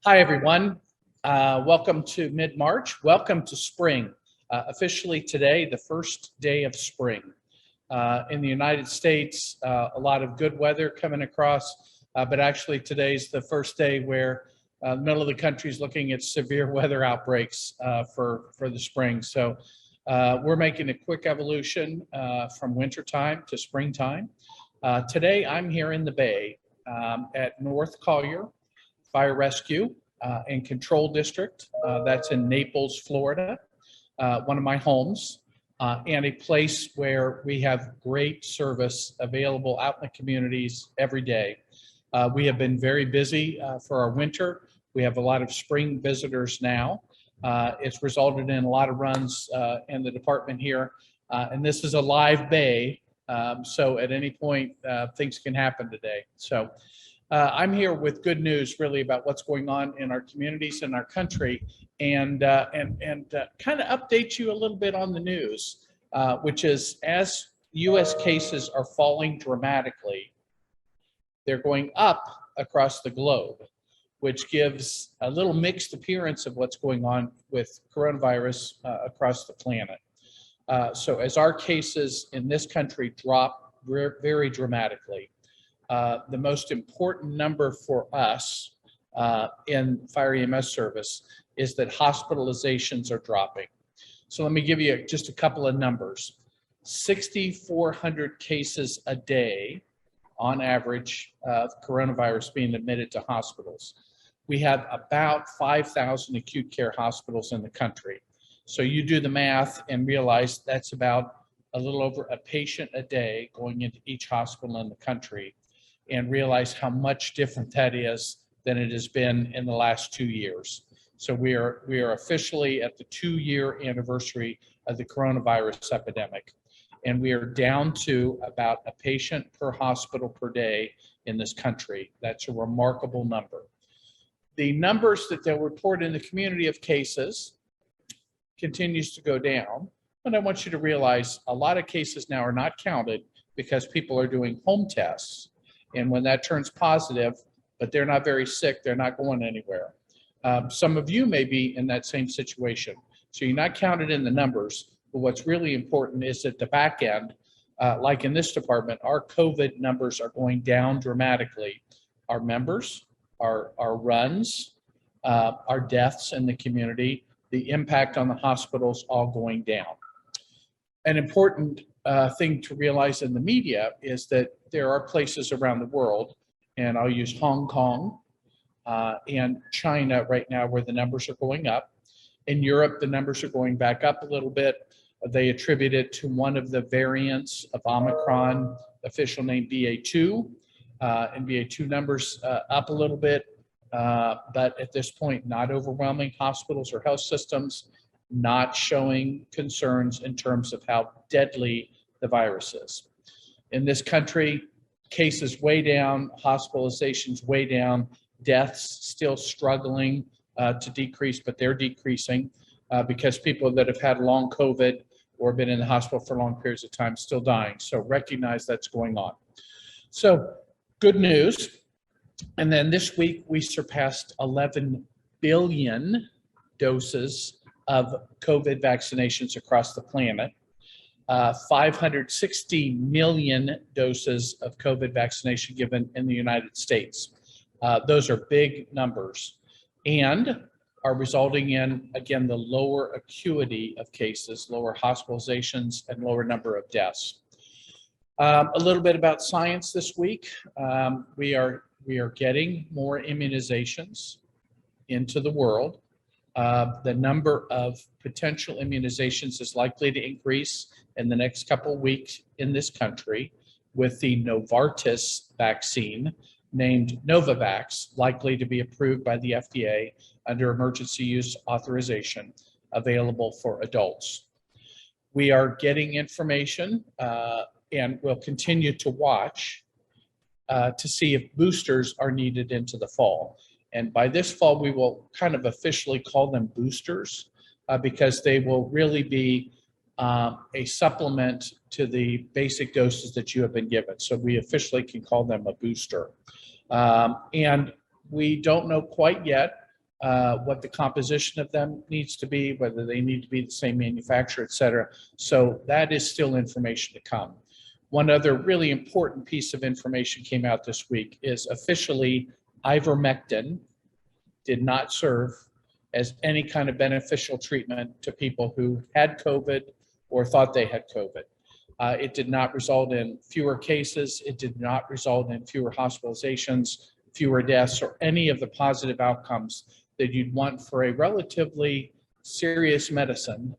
Hi, everyone. Welcome to mid-March. Welcome to spring. Officially today, the first day of spring. In the United States, a lot of good weather coming across, but actually today's the first day where the middle of the country is looking at severe weather outbreaks for the spring. So we're making a quick evolution from wintertime to springtime. Today, I'm here in the Bay at North Collier Fire Rescue and Control District. That's in Naples, Florida, one of my homes, and a place where we have great service available out in the communities every day. We have been very busy for our winter. We have a lot of spring visitors now. It's resulted in a lot of runs in the department here, and this is a live bay, so at any point things can happen today. So I'm here with good news really about what's going on in our communities and our country, and kind of update you a little bit on the news, which is as US cases are falling dramatically, they're going up across the globe, which gives a little mixed appearance of what's going on with coronavirus across the planet. So as our cases in this country drop very dramatically, the most important number for us in fire EMS service is that hospitalizations are dropping. So let me give you just a couple of numbers. 6,400 cases a day on average of coronavirus being admitted to hospitals. We have about 5,000 acute care hospitals in the country. So you do the math and realize that's about a little over a patient a day going into each hospital in the country, and realize how much different that is than it has been in the last 2 years. So we are officially at the 2-year anniversary of the coronavirus epidemic, and we are down to about a patient per hospital per day in this country. That's a remarkable number. The numbers that they'll report in the community of cases continues to go down, but I want you to realize a lot of cases now are not counted because people are doing home tests. And when that turns positive, but they're not very sick, they're not going anywhere. Some of you may be in that same situation. So you're not counted in the numbers, but what's really important is at the back end, like in this department, our COVID numbers are going down dramatically. Our members, our runs, our deaths in the community, the impact on the hospitals all going down. An important thing to realize in the media is that there are places around the world, and I'll use Hong Kong and China right now where the numbers are going up. In Europe, the numbers are going back up a little bit. They attribute it to one of the variants of Omicron, official name BA2, and BA2 numbers up a little bit, but at this point, not overwhelming hospitals or health systems, not showing concerns in terms of how deadly the virus is. In this country, cases way down, hospitalizations way down, deaths still struggling to decrease, but they're decreasing because people that have had long COVID or been in the hospital for long periods of time still dying. So recognize that's going on. So good news. And then this week we surpassed 11 billion doses of COVID vaccinations across the planet. 560 million doses of COVID vaccination given in the United States. Those are big numbers and are resulting in, again, the lower acuity of cases, lower hospitalizations, and lower number of deaths. A little bit about science this week. We are getting more immunizations into the world. The number of potential immunizations is likely to increase in the next couple of weeks in this country, with the Novartis vaccine named Novavax likely to be approved by the FDA under emergency use authorization available for adults. We are getting information and will continue to watch to see if boosters are needed into the fall. And by this fall, we will kind of officially call them boosters because they will really be a supplement to the basic doses that you have been given. So we officially can call them a booster. And we don't know quite yet what the composition of them needs to be, whether they need to be the same manufacturer, et cetera. So that is still information to come. One other really important piece of information came out this week is officially ivermectin did not serve as any kind of beneficial treatment to people who had COVID or thought they had COVID. It did not result in fewer cases. It did not result in fewer hospitalizations, fewer deaths, or any of the positive outcomes that you'd want for a relatively serious medicine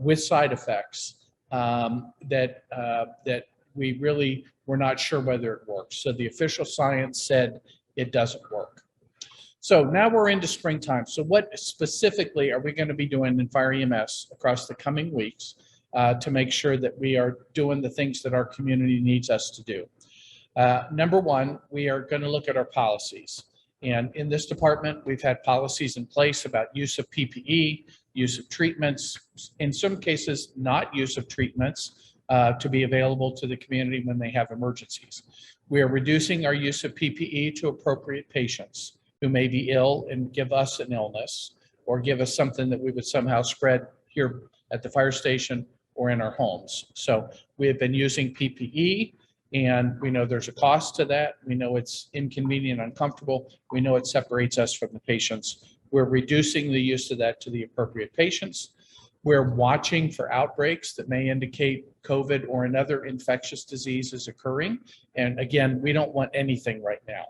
with side effects that we really were not sure whether it works. So the official science said it doesn't work. So now we're into springtime. So what specifically are we going to be doing in Fire EMS across the coming weeks to make sure that we are doing the things that our community needs us to do? Number one, we are going to look at our policies. And in this department, we've had policies in place about use of PPE, use of treatments, in some cases, not use of treatments to be available to the community when they have emergencies. We are reducing our use of PPE to appropriate patients who may be ill and give us an illness or give us something that we would somehow spread here at the fire station or in our homes. So we have been using PPE, and we know there's a cost to that. We know it's inconvenient, uncomfortable. We know it separates us from the patients. We're reducing the use of that to the appropriate patients. We're watching for outbreaks that may indicate COVID or another infectious disease is occurring. And again, we don't want anything right now.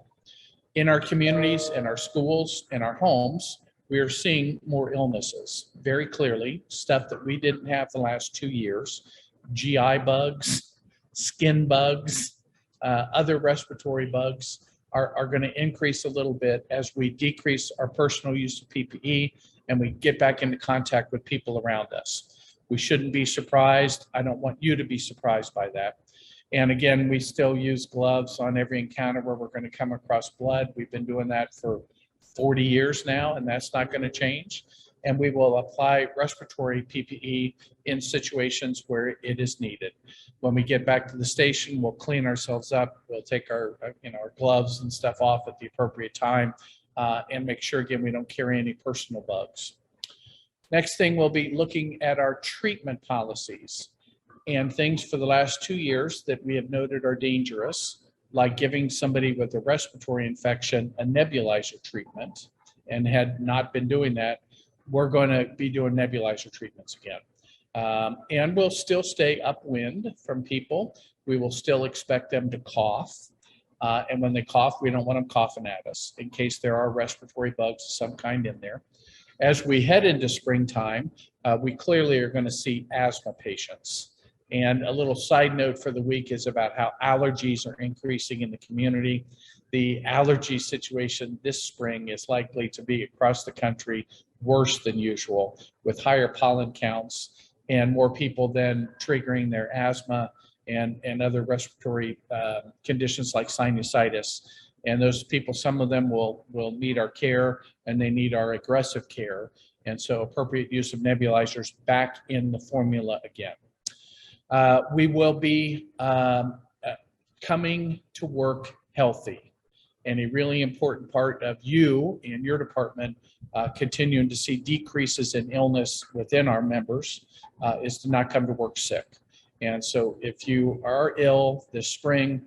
In our communities, in our schools, in our homes, we are seeing more illnesses very clearly, stuff that we didn't have the last 2 years, GI bugs, skin bugs, other respiratory bugs are going to increase a little bit as we decrease our personal use of PPE and we get back into contact with people around us. We shouldn't be surprised. I don't want you to be surprised by that. And again, we still use gloves on every encounter where we're going to come across blood. We've been doing that for 40 years now, and that's not going to change. And we will apply respiratory PPE in situations where it is needed. When we get back to the station, we'll clean ourselves up. We'll take our gloves and stuff off at the appropriate time and make sure, again, we don't carry any personal bugs. Next thing, we'll be looking at our treatment policies and things for the last 2 years that we have noted are dangerous, like giving somebody with a respiratory infection a nebulizer treatment, and had not been doing that. We're going to be doing nebulizer treatments again. And we'll still stay upwind from people. We will still expect them to cough. And when they cough, we don't want them coughing at us in case there are respiratory bugs of some kind in there. As we head into springtime, we clearly are going to see asthma patients. And a little side note for the week is about how allergies are increasing in the community. The allergy situation this spring is likely to be across the country worse than usual, with higher pollen counts and more people then triggering their asthma and other respiratory conditions like sinusitis. And those people, some of them will need our care, and they need our aggressive care. And so appropriate use of nebulizers back in the formula again. We will be coming to work healthy. And a really important part of you and your department continuing to see decreases in illness within our members is to not come to work sick. And so if you are ill this spring,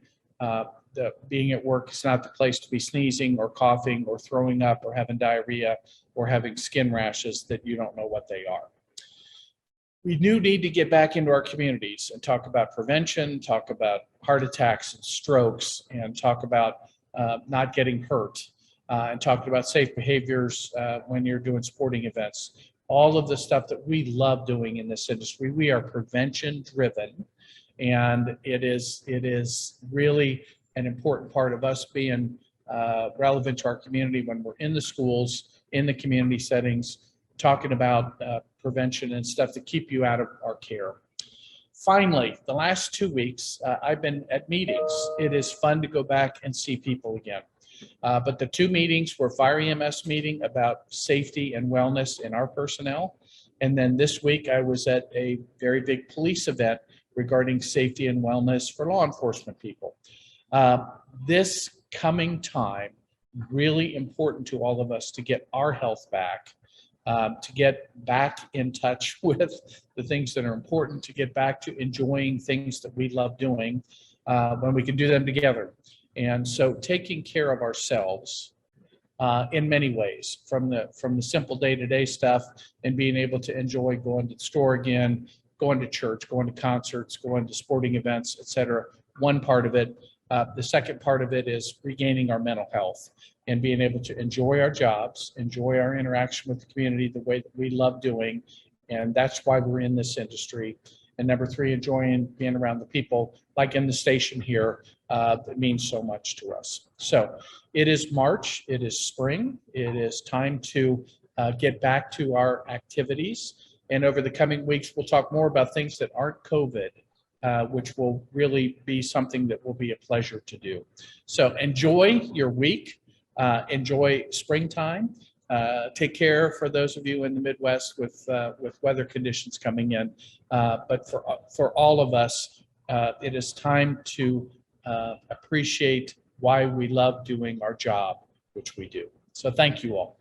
being at work is not the place to be sneezing or coughing or throwing up or having diarrhea or having skin rashes that you don't know what they are. We do need to get back into our communities and talk about prevention, talk about heart attacks and strokes, and talk about not getting hurt, and talk about safe behaviors when you're doing sporting events. All of the stuff that we love doing in this industry, we are prevention driven, and it is really an important part of us being relevant to our community when we're in the schools, in the community settings, talking about prevention and stuff to keep you out of our care. Finally, the last 2 weeks, I've been at meetings. It is fun to go back and see people again. But the 2 meetings were Fire EMS meeting about safety and wellness in our personnel. And then this week I was at a very big police event regarding safety and wellness for law enforcement people. This coming time, really important to all of us to get our health back, to get back in touch with the things that are important, to get back to enjoying things that we love doing when we can do them together. And so taking care of ourselves in many ways, from the simple day-to-day stuff and being able to enjoy going to the store again, going to church, going to concerts, going to sporting events, et cetera. One part of it. The second part of it is regaining our mental health and being able to enjoy our jobs, enjoy our interaction with the community the way that we love doing. And that's why we're in this industry. And number three, enjoying being around the people, like in the station here, that means so much to us. So it is March, it is spring, it is time to get back to our activities. And over the coming weeks, we'll talk more about things that aren't COVID, which will really be something that will be a pleasure to do. So enjoy your week, enjoy springtime. Take care for those of you in the Midwest with weather conditions coming in. But for all of us, it is time to appreciate why we love doing our job, which we do. So thank you all.